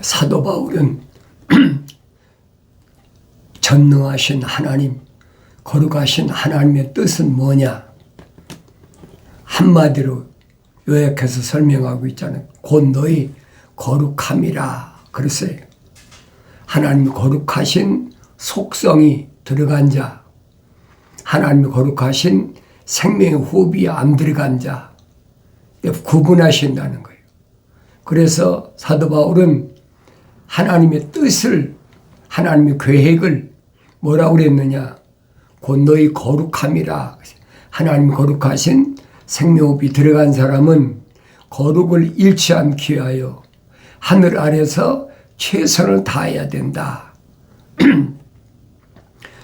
사도 바울은 전능하신 하나님, 거룩하신 하나님의 뜻은 뭐냐? 한마디로 요약해서 설명하고 있잖아요. 곧 너희 거룩함이라 그랬어요. 하나님의 거룩하신 속성이 들어간 자, 하나님의 거룩하신 생명의 호흡이 안 들어간 자, 구분하신다는 거예요. 그래서 사도 바울은 하나님의 뜻을, 하나님의 계획을 뭐라고 그랬느냐? 곧 너희 거룩함이라. 하나님 거룩하신 생명호흡이 들어간 사람은 거룩을 잃지 않기 위하여 하늘 아래서 최선을 다해야 된다.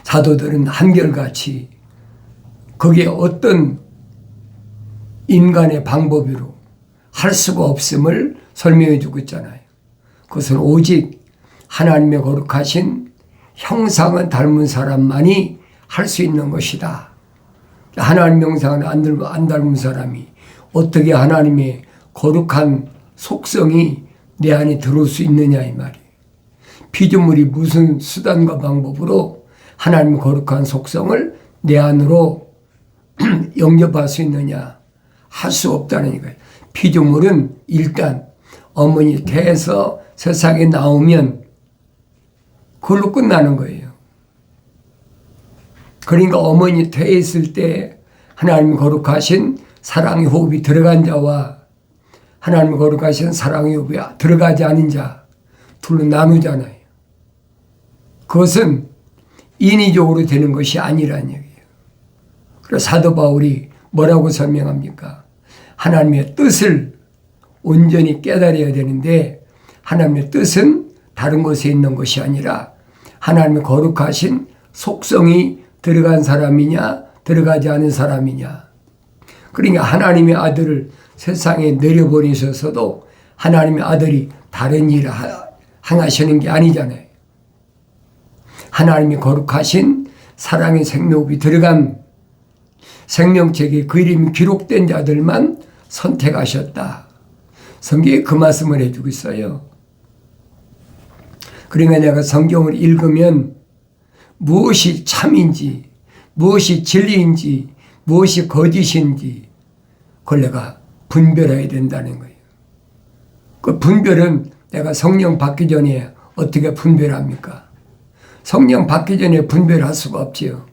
사도들은 한결같이 그게 어떤 인간의 방법으로 할 수가 없음을 설명해 주고 있잖아요. 그것은 오직 하나님의 거룩하신 형상을 닮은 사람만이 할 수 있는 것이다. 하나님의 형상을 안 닮은 사람이 어떻게 하나님의 거룩한 속성이 내 안에 들어올 수 있느냐 이 말이에요. 피조물이 무슨 수단과 방법으로 하나님의 거룩한 속성을 내 안으로 영접할 수 있느냐? 할 수 없다는 거예요. 피조물은 일단 어머니 태에서 세상에 나오면 그걸로 끝나는 거예요. 그러니까 어머니 태에 있을 때 하나님 거룩하신 사랑의 호흡이 들어간 자와 하나님 거룩하신 사랑의 호흡이 들어가지 않은 자 둘로 나누잖아요. 그것은 인위적으로 되는 것이 아니라는 얘기예요. 그래서 사도 바울이 뭐라고 설명합니까? 하나님의 뜻을 온전히 깨달아야 되는데 하나님의 뜻은 다른 것에 있는 것이 아니라 하나님의 거룩하신 속성이 들어간 사람이냐 들어가지 않은 사람이냐. 그러니까 하나님의 아들을 세상에 내려보내셔서도 하나님의 아들이 다른 일을 행하시는 게 아니잖아요. 하나님의 거룩하신 사랑의 생명이 들어간 생명책에 그 이름이 기록된 자들만 선택하셨다. 성경에 그 말씀을 해주고 있어요. 그러니까 내가 성경을 읽으면 무엇이 참인지, 무엇이 진리인지, 무엇이 거짓인지 그걸 내가 분별해야 된다는 거예요. 그 분별은 내가 성령 받기 전에 어떻게 분별합니까? 성령 받기 전에 분별할 수가 없지요.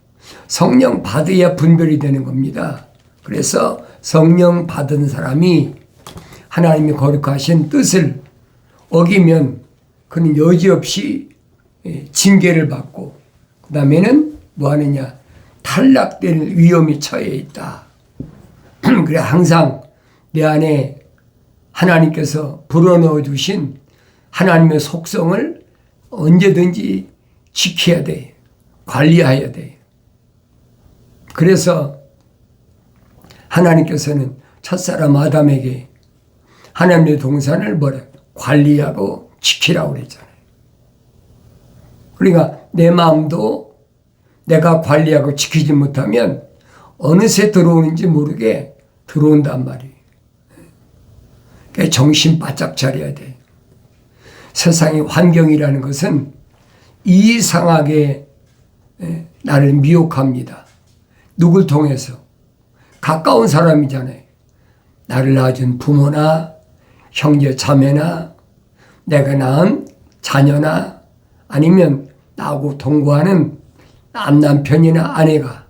성령 받아야 분별이 되는 겁니다. 그래서 성령 받은 사람이 하나님의 거룩하신 뜻을 어기면 그는 여지없이 징계를 받고 그 다음에는 뭐 하느냐? 탈락될 위험이 처해 있다. 그래 항상 내 안에 하나님께서 불어넣어 주신 하나님의 속성을 언제든지 지켜야 돼. 관리해야 돼. 그래서 하나님께서는 첫사람 아담에게 하나님의 동산을 뭐래? 관리하고 지키라고 그랬잖아요. 그러니까 내 마음도 내가 관리하고 지키지 못하면 어느새 들어오는지 모르게 들어온단 말이에요. 그러니까 정신 바짝 차려야 돼. 세상의 환경이라는 것은 이상하게 나를 미혹합니다. 누굴 통해서? 가까운 사람이잖아요. 나를 낳아준 부모나 형제 자매나 내가 낳은 자녀나 아니면 나하고 동거하는 남편이나 아내가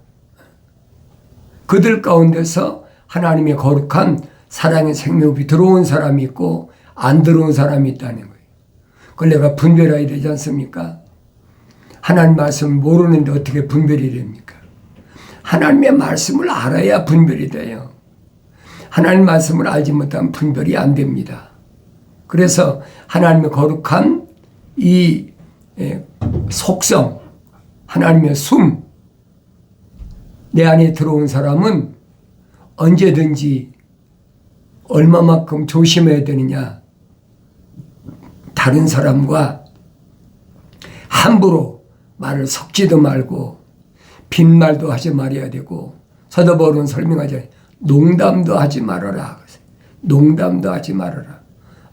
그들 가운데서 하나님의 거룩한 사랑의 생명이 들어온 사람이 있고 안 들어온 사람이 있다는 거예요. 그걸 내가 분별해야 되지 않습니까? 하나님 말씀을 모르는데 어떻게 분별이 됩니까? 하나님의 말씀을 알아야 분별이 돼요. 하나님 말씀을 알지 못하면 분별이 안 됩니다. 그래서 하나님의 거룩한 이 속성, 하나님의 숨, 내 안에 들어온 사람은 언제든지 얼마만큼 조심해야 되느냐. 다른 사람과 함부로 말을 섞지도 말고 빈말도 하지 말아야 되고 사도 바울은 설명하잖아요. 농담도 하지 말아라. 농담도 하지 말아라.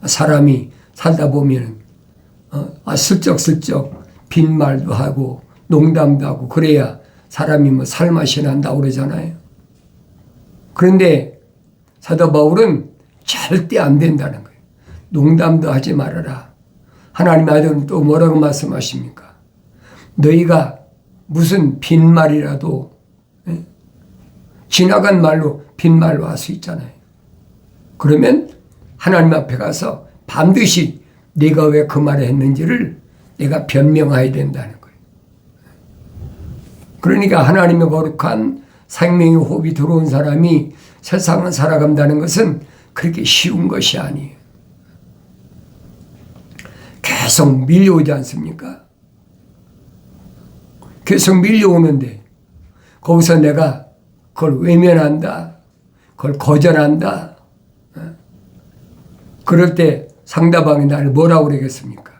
사람이 살다 보면 슬쩍슬쩍 빈말도 하고 농담도 하고 그래야 사람이 뭐 살맛이 난다고 그러잖아요. 그런데 사도 바울은 절대 안 된다는 거예요. 농담도 하지 말아라. 하나님의 아들은 또 뭐라고 말씀하십니까? 너희가 무슨 빈말이라도 지나간 말로 빈말로 할 수 있잖아요. 그러면 하나님 앞에 가서 반드시 내가 왜 그 말을 했는지를 내가 변명해야 된다는 거예요. 그러니까 하나님의 거룩한 생명의 호흡이 들어온 사람이 세상을 살아간다는 것은 그렇게 쉬운 것이 아니에요. 계속 밀려오지 않습니까? 계속 밀려오는데 거기서 내가 그걸 외면한다, 그걸 거절한다. 그럴 때 상대방이 나를 뭐라고 그러겠습니까?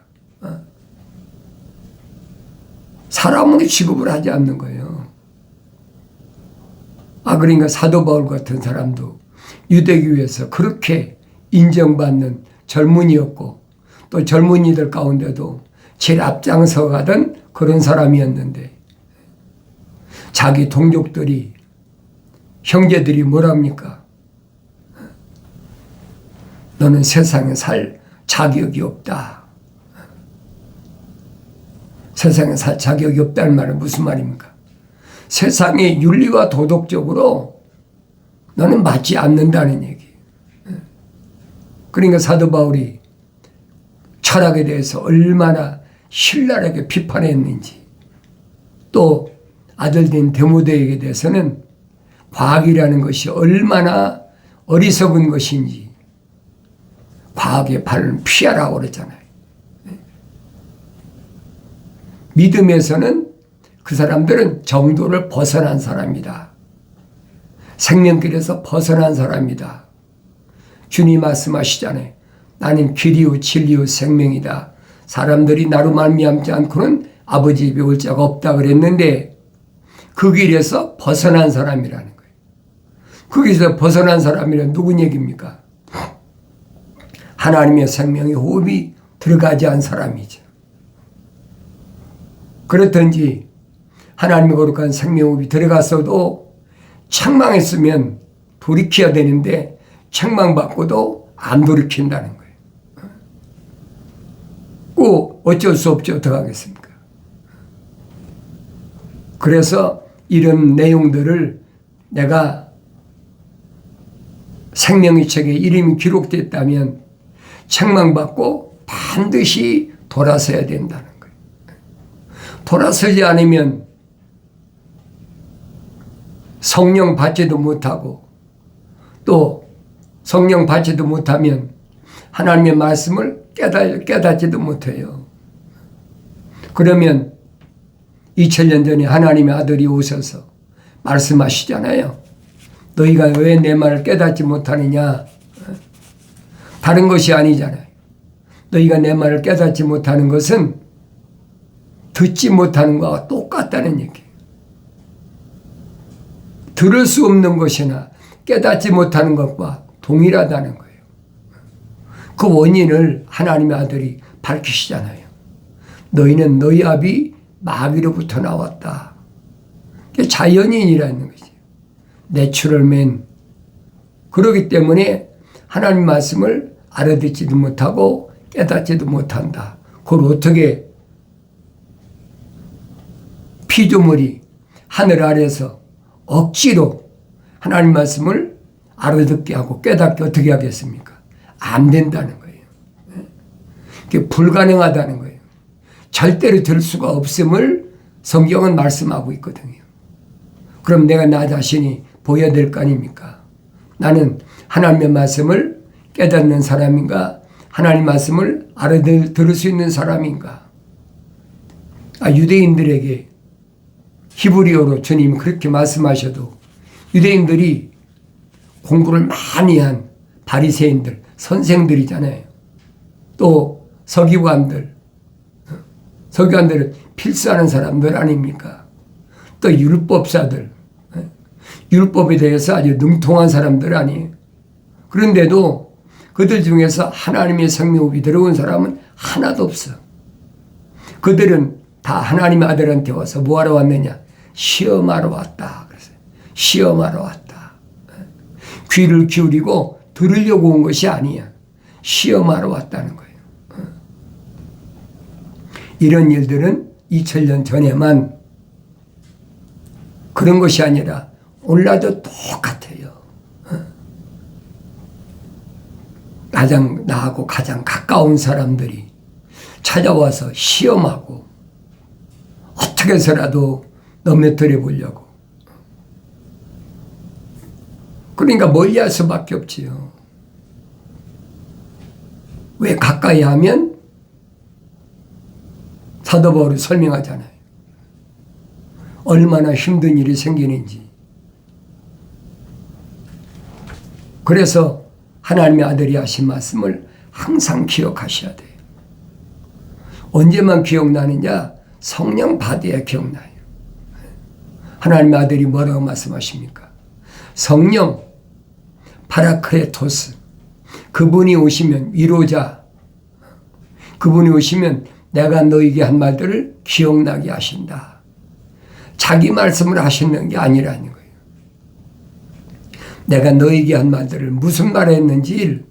사람으로 취급을 하지 않는 거예요. 그러니까 사도 바울 같은 사람도 유대교회에서 그렇게 인정받는 젊은이였고 또 젊은이들 가운데도 제일 앞장서 가던 그런 사람이었는데 자기 동족들이 형제들이 뭐랍니까? 너는 세상에 살 자격이 없다. 세상에 살 자격이 없다는 말은 무슨 말입니까? 세상의 윤리와 도덕적으로 너는 맞지 않는다는 얘기. 그러니까 사도 바울이 철학에 대해서 얼마나 신랄하게 비판했는지, 또 아들된 데모데에게 대해서는 과학이라는 것이 얼마나 어리석은 것인지 과학의 발을 피하라고 그랬잖아요. 믿음에서는 그 사람들은 정도를 벗어난 사람이다. 생명길에서 벗어난 사람이다. 주님 말씀하시잖아요. 나는 길이요 진리요 생명이다. 사람들이 나로 말미암지 않고는 아버지 집에 올 자가 없다 그랬는데 그 길에서 벗어난 사람이라는 거예요. 거기서 벗어난 사람이란 누군 얘기입니까? 하나님의 생명의 호흡이 들어가지 않은 사람이죠. 그렇든지 하나님의 거룩한 생명호흡이 들어갔어도 책망했으면 돌이켜야 되는데 책망받고도 안 돌이킨다는 거예요. 꼭 어쩔 수 없죠. 어떡하겠습니까? 그래서 이런 내용들을 내가 생명의 책에 이름이 기록됐다면 책망받고 반드시 돌아서야 된다는 거예요. 돌아서지 않으면 성령 받지도 못하고 또 성령 받지도 못하면 하나님의 말씀을 깨닫지도 못해요. 그러면 2000년 전에 하나님의 아들이 오셔서 말씀하시잖아요. 너희가 왜 내 말을 깨닫지 못하느냐? 다른 것이 아니잖아요. 너희가 내 말을 깨닫지 못하는 것은 듣지 못하는 것과 똑같다는 얘기예요. 들을 수 없는 것이나 깨닫지 못하는 것과 동일하다는 거예요. 그 원인을 하나님의 아들이 밝히시잖아요. 너희는 너희 아비 마귀로부터 나왔다. 자연인이라는 거죠. 내추럴맨. 그렇기 때문에 하나님 말씀을 알아듣지도 못하고 깨닫지도 못한다. 그걸 어떻게 피조물이 하늘 아래서 억지로 하나님 말씀을 알아듣게 하고 깨닫게 어떻게 하겠습니까? 안 된다는 거예요. 그게 불가능하다는 거예요. 절대로 들 수가 없음을 성경은 말씀하고 있거든요. 그럼 내가 나 자신이 보여야 될 거 아닙니까? 나는 하나님의 말씀을 깨닫는 사람인가? 하나님 말씀을 알아들을 수 있는 사람인가? 유대인들에게 히브리어로 주님이 그렇게 말씀하셔도 유대인들이 공부를 많이 한 바리새인들, 선생들이잖아요. 또 서기관들은 필수하는 사람들 아닙니까? 또 율법사들, 율법에 대해서 아주 능통한 사람들 아니에요. 그런데도 그들 중에서 하나님의 생명호흡이 들어온 사람은 하나도 없어. 그들은 다 하나님의 아들한테 와서 뭐하러 왔느냐? 시험하러 왔다. 그래서 시험하러 왔다. 귀를 기울이고 들으려고 온 것이 아니야. 시험하러 왔다는 거예요. 이런 일들은 2000년 전에만 그런 것이 아니라 오늘날도 똑같아요. 나하고 가장 가까운 사람들이 찾아와서 시험하고 어떻게 해서라도 넘어뜨려 보려고. 그러니까 멀리 할 수밖에 없지요. 왜 가까이 하면 사도 바울이 설명하잖아요. 얼마나 힘든 일이 생기는지. 그래서 하나님의 아들이 하신 말씀을 항상 기억하셔야 돼요. 언제만 기억나느냐? 성령 받아야 기억나요. 하나님의 아들이 뭐라고 말씀하십니까? 성령 파라크레토스, 그분이 오시면, 위로자, 그분이 오시면 내가 너에게 한 말들을 기억나게 하신다. 자기 말씀을 하시는 게 아니라는 거예요. 내가 너에게 한 말들을 무슨 말을 했는지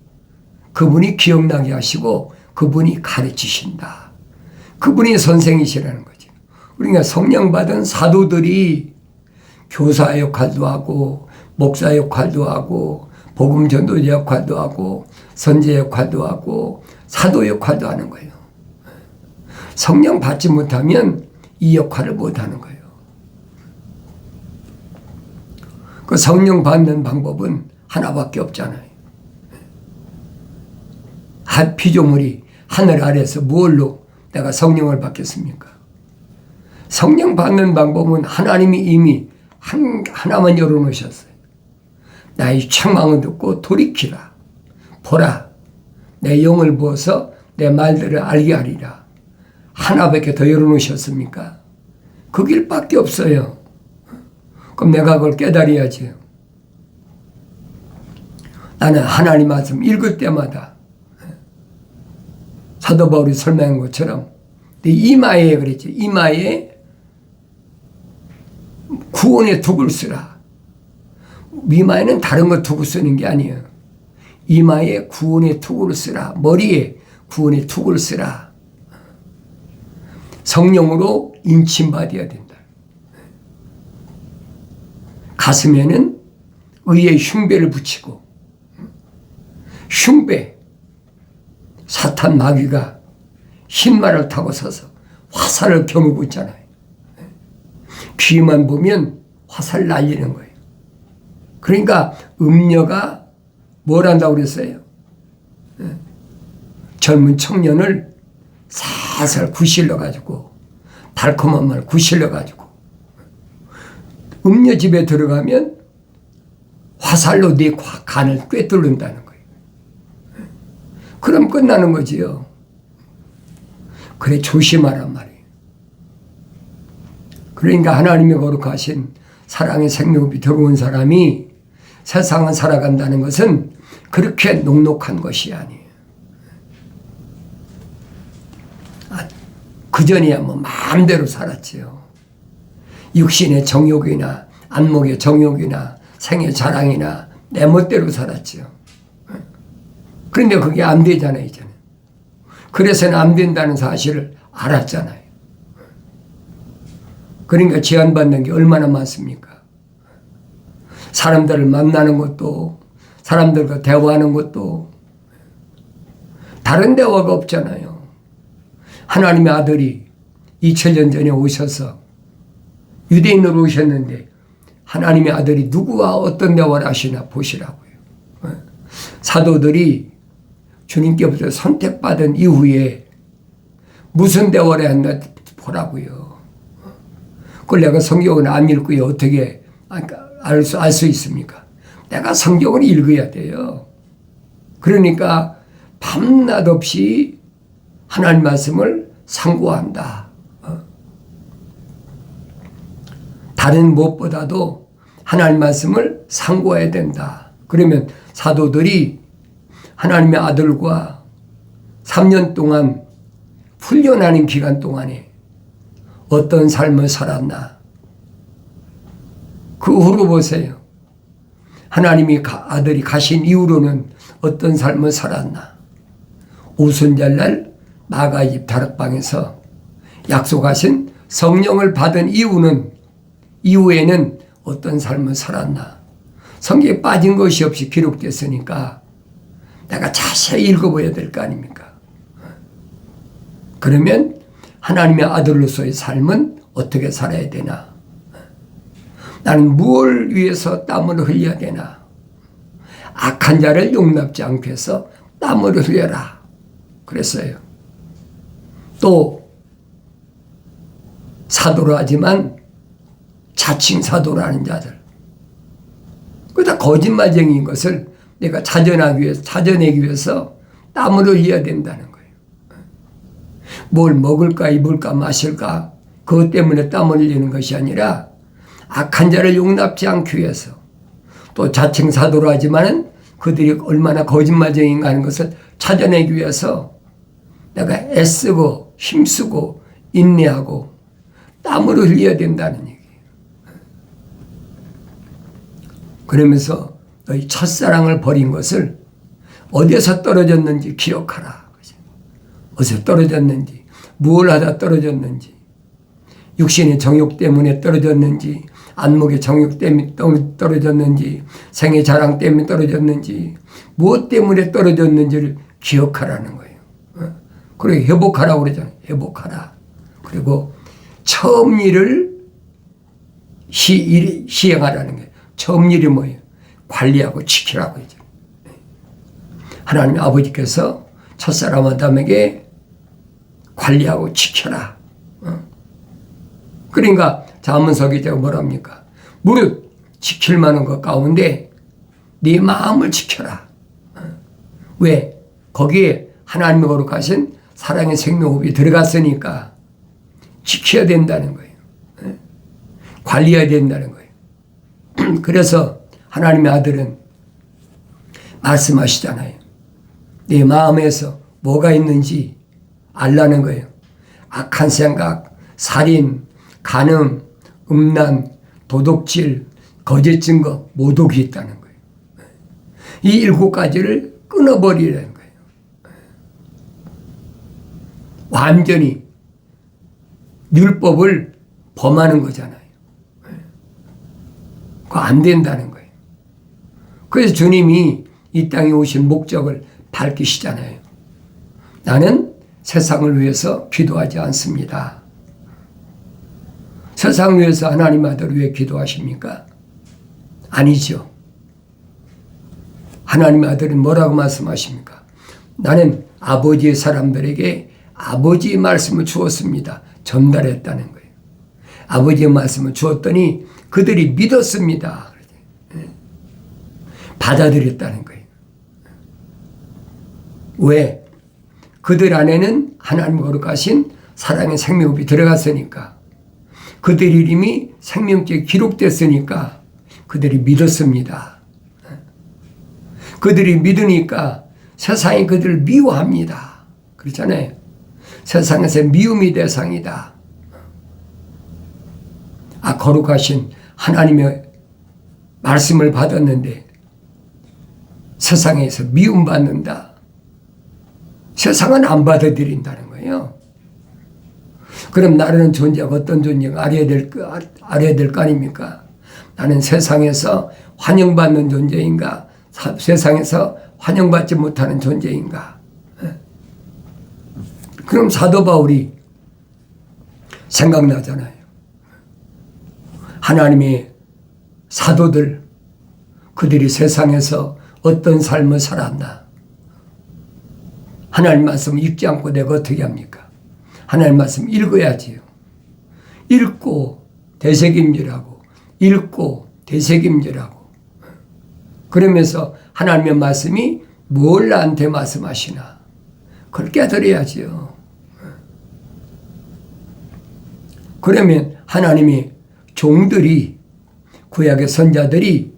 그분이 기억나게 하시고 그분이 가르치신다. 그분이 선생이시라는 거죠. 그러니까 성령 받은 사도들이 교사 역할도 하고 목사 역할도 하고 복음 전도자 역할도 하고 선제 역할도 하고 사도 역할도 하는 거예요. 성령 받지 못하면 이 역할을 못하는 거예요. 그 성령 받는 방법은 하나밖에 없잖아요. 피조물이 하늘 아래서 뭘로 내가 성령을 받겠습니까? 성령 받는 방법은 하나님이 이미 하나만 열어놓으셨어요. 나의 책망을 듣고 돌이키라. 보라. 내 영을 부어서 내 말들을 알게 하리라. 하나밖에 더 열어놓으셨습니까? 그 길밖에 없어요. 그럼 내가 그걸 깨달아야지. 나는 하나님 말씀 읽을 때마다 사도 바울이 설명한 것처럼 내 이마에 그랬지. 이마에 구원의 둑을 쓰라. 이마에는 다른 거 둑을 쓰는 게 아니에요. 이마에 구원의 둑을 쓰라. 머리에 구원의 둑을 쓰라. 성령으로 인침받아야 된다. 가슴에는 의의 흉배를 붙이고, 흉배, 사탄 마귀가 흰말을 타고 서서 화살을 겨누고 있잖아요. 귀만 보면 화살 날리는 거예요. 그러니까 음녀가 뭘 한다고 그랬어요? 젊은 청년을 살살 구실러가지고, 달콤한 말 구실러가지고, 음녀 집에 들어가면 화살로 네 간을 꿰뚫는다는 거예요. 그럼 끝나는 거지요. 그래 조심하란 말이에요. 그러니까 하나님의 거룩하신 사랑의 생명이 들어온 사람이 세상을 살아간다는 것은 그렇게 녹록한 것이 아니에요. 그전이야 뭐 마음대로 살았지요. 육신의 정욕이나 안목의 정욕이나 생의 자랑이나 내 멋대로 살았지요. 그런데 그게 안 되잖아요, 이제는. 그래서는 안 된다는 사실을 알았잖아요. 그러니까 제한받는 게 얼마나 많습니까? 사람들을 만나는 것도, 사람들과 대화하는 것도 다른 대화가 없잖아요. 하나님의 아들이 2000년 전에 오셔서 유대인으로 오셨는데 하나님의 아들이 누구와 어떤 대화를 하시나 보시라고요. 사도들이 주님께부터 선택받은 이후에 무슨 대화를 했나 보라고요. 그걸 내가 성경을 안 읽고요. 어떻게 알 수 있습니까? 내가 성경을 읽어야 돼요. 그러니까 밤낮 없이 하나님 말씀을 상고한다. 다른 무엇보다도 하나님 말씀을 상고해야 된다. 그러면 사도들이 하나님의 아들과 3년 동안 훈련하는 기간 동안에 어떤 삶을 살았나. 그 후로 보세요. 하나님이 아들이 가신 이후로는 어떤 삶을 살았나. 오순절날 마가의 다락방에서 약속하신 성령을 받은 이후에는 어떤 삶을 살았나. 성경에 빠진 것이 없이 기록됐으니까 내가 자세히 읽어봐야 될 거 아닙니까? 그러면 하나님의 아들로서의 삶은 어떻게 살아야 되나? 나는 무엇을 위해서 땀을 흘려야 되나? 악한 자를 용납지 않게 해서 땀을 흘려라. 그랬어요. 또 사도로 하지만 자칭 사도라는 자들. 그다 거짓말쟁이인 것을 내가 찾아내기 위해서 땀을 흘려야 된다는 거예요. 뭘 먹을까 입을까 마실까 그것 때문에 땀을 흘리는 것이 아니라 악한 자를 용납지 않기 위해서 또 자칭 사도로 하지만은 그들이 얼마나 거짓말쟁이인가 하는 것을 찾아내기 위해서 내가 애쓰고 힘쓰고 인내하고 땀을 흘려야 된다는 얘기예요. 그러면서 너희 첫사랑을 버린 것을 어디에서 떨어졌는지 기억하라. 어디서 떨어졌는지, 무엇을 하다 떨어졌는지, 육신의 정욕 때문에 떨어졌는지, 안목의 정욕 때문에 떨어졌는지, 생의 자랑 때문에 떨어졌는지, 무엇 때문에 떨어졌는지를 기억하라는 거예요. 그리고 회복하라고 그러잖아요. 회복하라. 그리고 처음 일을 시행하라는 거예요. 처음 일이 뭐예요? 관리하고 지키라고 하죠. 하나님 아버지께서 첫사람 아담에게 관리하고 지켜라. 그러니까 잠언서 기자가 뭐랍니까? 무릇 지킬 만한 것 가운데 네 마음을 지켜라. 왜? 거기에 하나님의 거룩하신 사랑의 생명호흡이 들어갔으니까 지켜야 된다는 거예요. 관리해야 된다는 거예요. 그래서 하나님의 아들은 말씀하시잖아요. 네 마음에서 뭐가 있는지 알라는 거예요. 악한 생각, 살인, 간음, 음란, 도둑질, 거짓 증거, 모독이 있다는 거예요. 이 7가지를 끊어버리라는 거예요. 완전히 율법을 범하는 거잖아요. 그거 안 된다는 거예요. 그래서 주님이 이 땅에 오신 목적을 밝히시잖아요. 나는 세상을 위해서 기도하지 않습니다. 세상을 위해서 하나님 아들을 왜 기도하십니까? 아니죠. 하나님 아들은 뭐라고 말씀하십니까? 나는 아버지의 사람들에게 아버지의 말씀을 주었습니다. 전달했다는 거예요. 아버지의 말씀을 주었더니 그들이 믿었습니다. 받아들였다는 거예요. 왜? 그들 안에는 하나님 거룩하신 사랑의 생명이 들어갔으니까, 그들 이름이 생명책에 기록됐으니까 그들이 믿었습니다. 그들이 믿으니까 세상이 그들을 미워합니다. 그렇잖아요. 세상에서 미움의 대상이다. 거룩하신 하나님의 말씀을 받았는데 세상에서 미움받는다. 세상은 안 받아들인다는 거예요. 그럼 나라는 존재가 어떤 존재인가 알아야 될 거 아닙니까? 나는 세상에서 환영받는 존재인가? 세상에서 환영받지 못하는 존재인가? 그럼 사도 바울이 생각나잖아요. 하나님의 사도들, 그들이 세상에서 어떤 삶을 살았나? 하나님 말씀 읽지 않고 내가 어떻게 합니까? 하나님 말씀 읽어야지요. 읽고 되새김질하고 읽고 되새김질하고 그러면서 하나님의 말씀이 뭘 나한테 말씀하시나 그걸 깨달아야지요. 그러면 하나님의 종들이, 구약의 선자들이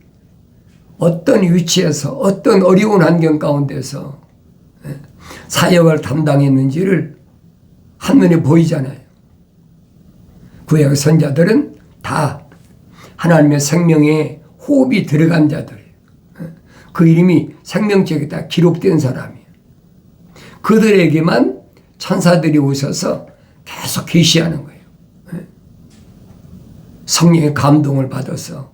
어떤 위치에서 어떤 어려운 환경 가운데서 사역을 담당했는지를 한눈에 보이잖아요. 구약 선자들은 다 하나님의 생명에 호흡이 들어간 자들이에요. 그 이름이 생명책에 다 기록된 사람이에요. 그들에게만 천사들이 오셔서 계속 계시하는 거예요. 성령의 감동을 받아서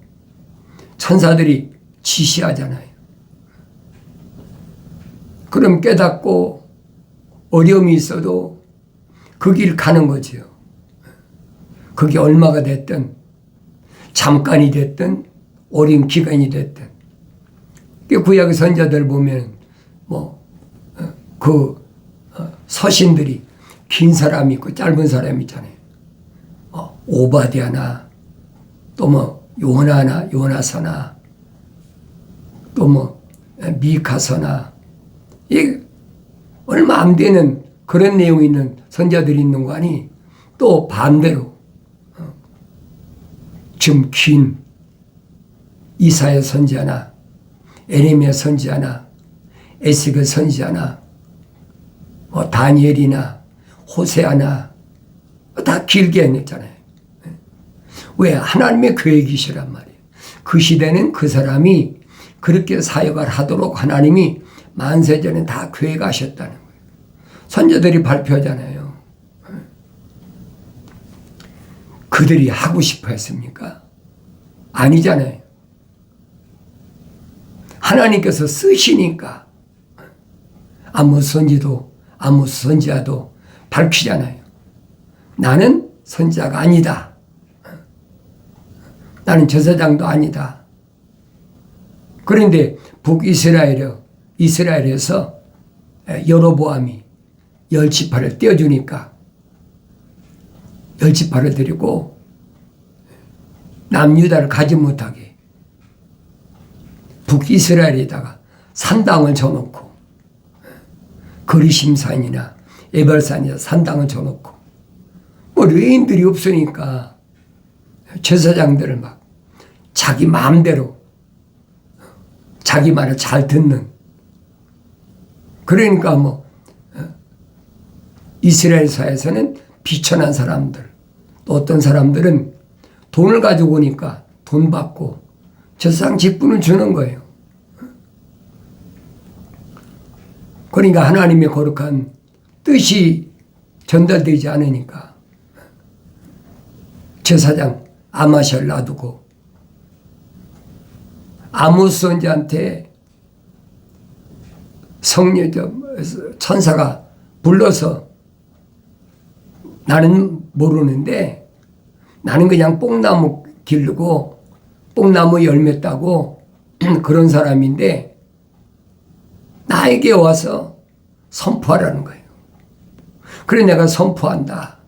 천사들이 지시하잖아요. 그럼 깨닫고 어려움이 있어도 그 길 가는 거죠. 그게 얼마가 됐든 잠깐이 됐든 오랜 기간이 됐든. 구약의 선자들 보면 서신들이 긴 사람이 있고 짧은 사람이 있잖아요. 오바댜나 또 요나나 요나서나 또 미카서나 이 얼마 안 되는 그런 내용이 있는 선자들이 있는 거 아니. 또 반대로 좀 긴 이사야 선지자나 에레미야 선지자나 에스겔 선지자나 다니엘이나 호세아나 다 길게 했잖아요. 왜? 하나님의 계획이시란 말이에요. 그 시대는 그 사람이 그렇게 사역을 하도록 하나님이 만세전에 다 계획하셨다는 거예요. 선자들이 발표하잖아요. 그들이 하고 싶어 했습니까? 아니잖아요. 하나님께서 쓰시니까 아모스 선지자도 밝히잖아요. 나는 선지자가 아니다. 나는 제사장도 아니다. 그런데 이스라엘에서 여로보암이 열지파를 떼어주니까 열지파를 드리고 남유다를 가지 못하게 북이스라엘에다가 산당을 줘놓고 거리심산이나 에발산이나 산당을 줘놓고 레인들이 없으니까 제사장들을 막 자기 마음대로 자기 말을 잘 듣는 그러니까 이스라엘 사회에서는 비천한 사람들 또 어떤 사람들은 돈을 가지고 오니까 돈 받고 제사장 직분을 주는 거예요. 그러니까 하나님의 거룩한 뜻이 전달되지 않으니까 제사장 아마시아를 놔두고 아모스 선지자한테 천사가 불러서 나는 모르는데 나는 그냥 뽕나무 기르고 뽕나무 열매 따고 그런 사람인데 나에게 와서 선포하라는 거예요. 그래 내가 선포한다.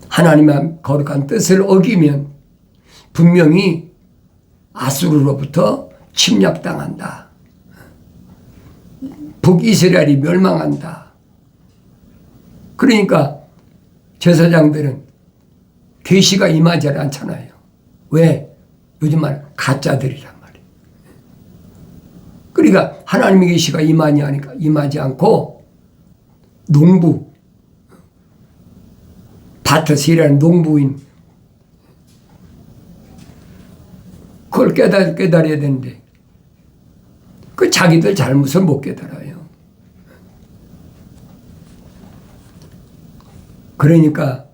하나님의 거룩한 뜻을 어기면 분명히 아수르로부터 침략당한다. 북이스라엘이 멸망한다. 그러니까 제사장들은 계시가 임하지 않잖아요. 왜? 요즘 말 가짜들이란 말이에요. 그러니까 하나님의 계시가 임하지 않고 농부 밭에서 일하는 농부인 그걸 깨달아야 되는데 그 자기들 잘못을 못 깨달아요. 그러니까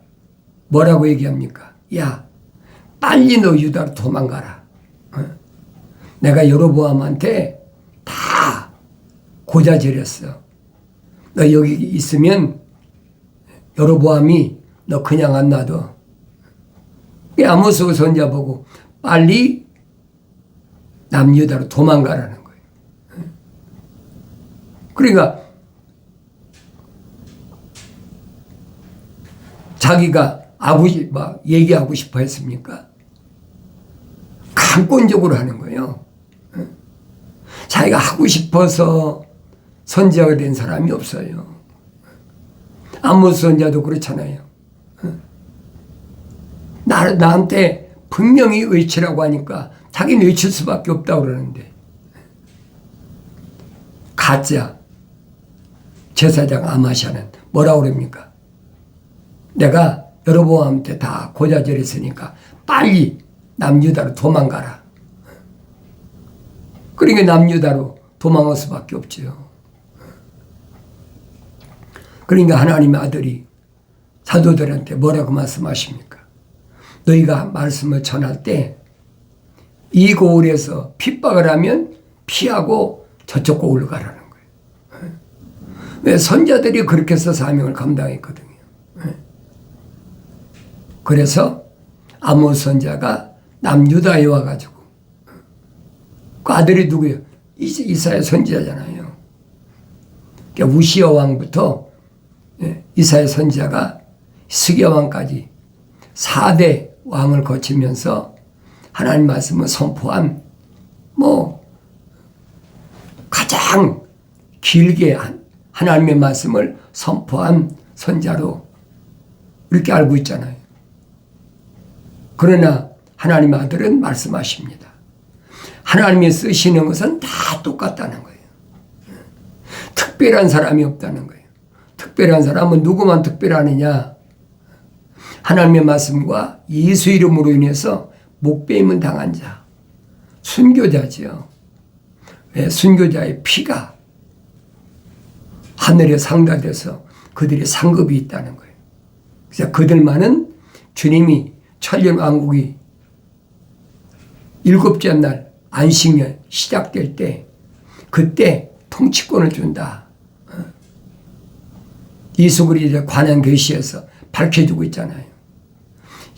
뭐라고 얘기합니까? 야, 빨리 너 유다로 도망가라. 내가 여로보암한테 다 고자질했어. 너 여기 있으면 여로보암이 너 그냥 안 놔둬. 아모스 선지자 보고 빨리 남유다로 도망가라는 거예요. 그러니까 자기가 아버지 얘기하고 싶어 했습니까? 강권적으로 하는 거예요. 자기가 하고 싶어서 선지자가 된 사람이 없어요. 아모스 선지자도 그렇잖아요. 나한테 분명히 외치라고 하니까 자기는 외칠 수밖에 없다고 그러는데 가짜 제사장 아마샤는 뭐라고 그럽니까? 내가 여로보암한테 다 고자질했으니까 빨리 남유다로 도망가라. 그러니까 남유다로 도망갈 수밖에 없죠. 그러니까 하나님의 아들이 사도들한테 뭐라고 말씀하십니까? 너희가 말씀을 전할 때 이 고을에서 핍박을 하면 피하고 저쪽 고을로 가라는 거예요. 왜? 선자들이 그렇게 해서 사명을 감당했거든요. 그래서 아모스 선자가 남유다에 와가지고 그 아들이 누구예요? 이사야 선지자잖아요. 그러니까 우시야 왕부터 이사야 선지자가 스기야 왕까지 4대 왕을 거치면서 하나님 말씀을 선포한 가장 길게 하나님의 말씀을 선포한 선자로 이렇게 알고 있잖아요. 그러나 하나님의 아들은 말씀하십니다. 하나님이 쓰시는 것은 다 똑같다는 거예요. 특별한 사람이 없다는 거예요. 특별한 사람은 누구만 특별하느냐? 하나님의 말씀과 예수 이름으로 인해서 목배임을 당한 자, 순교자지요. 왜? 순교자의 피가 하늘에 상달돼서 그들의 상급이 있다는 거예요. 그래서 그들만은 주님이 천년 왕국이 7째 날 안식년 시작될 때 그때 통치권을 준다. 이수그리스도의 관한 계시에서 밝혀주고 있잖아요.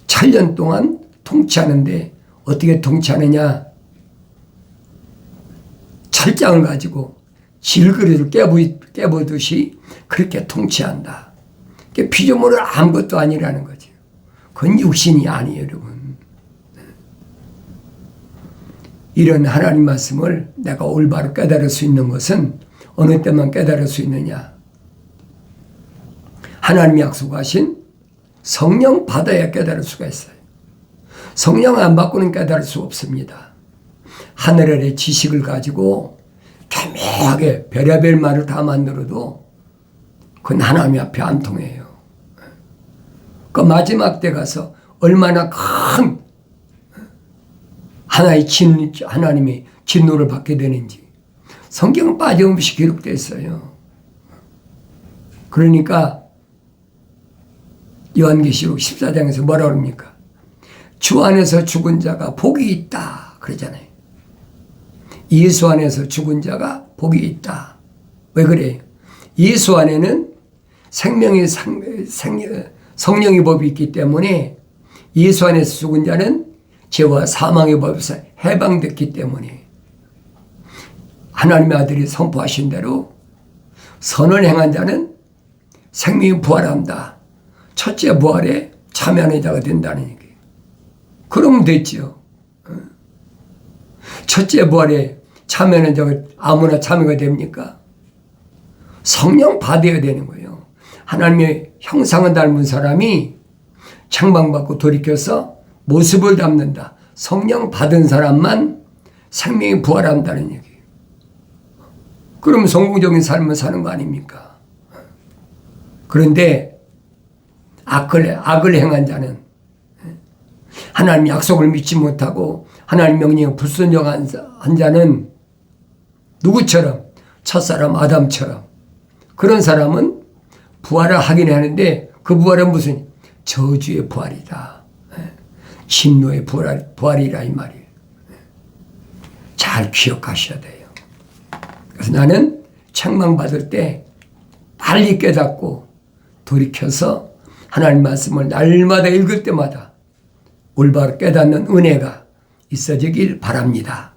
7년 동안 통치하는데 어떻게 통치하느냐? 철장을 가지고 질그릇을 깨보듯이 그렇게 통치한다. 피조물은 아무것도 아니라는 거죠. 그건 육신이 아니에요, 여러분. 이런 하나님 말씀을 내가 올바로 깨달을 수 있는 것은 어느 때만 깨달을 수 있느냐? 하나님이 약속하신 성령 받아야 깨달을 수가 있어요. 성령 안 받고는 깨달을 수 없습니다. 하늘 아래 지식을 가지고 교묘하게 별의별 말을 다 만들어도 그건 하나님 앞에 안 통해요. 그 마지막 때 가서 얼마나 큰 하나님의 진노를 받게 되는지 성경은 빠짐없이 기록되어 있어요. 그러니까 요한계시록 14장에서 뭐라 그럽니까? 주 안에서 죽은 자가 복이 있다 그러잖아요. 예수 안에서 죽은 자가 복이 있다. 왜 그래요? 예수 안에는 성령의 법이 있기 때문에 예수 안에서 죽은 자는 죄와 사망의 법에서 해방됐기 때문에 하나님의 아들이 선포하신 대로 선을 행한 자는 생명이 부활한다. 첫째 부활에 참여하는 자가 된다는 얘기예요. 그러면 됐죠. 첫째 부활에 참여하는 자가 아무나 참여가 됩니까? 성령 받아야 되는 거예요. 하나님의 형상을 닮은 사람이 책망받고 돌이켜서 모습을 담는다. 성령 받은 사람만 생명이 부활한다는 얘기예요. 그러면 성공적인 삶을 사는 거 아닙니까? 그런데 악을 행한 자는 하나님 약속을 믿지 못하고 하나님 명령에 불순종한 자는 누구처럼? 첫사람 아담처럼. 그런 사람은 부활을 하긴 하는데 그 부활은 무슨? 저주의 부활이다. 진노의 부활이라 이 말이에요. 잘 기억하셔야 돼요. 그래서 나는 책망받을 때 빨리 깨닫고 돌이켜서 하나님 말씀을 날마다 읽을 때마다 올바로 깨닫는 은혜가 있어지길 바랍니다.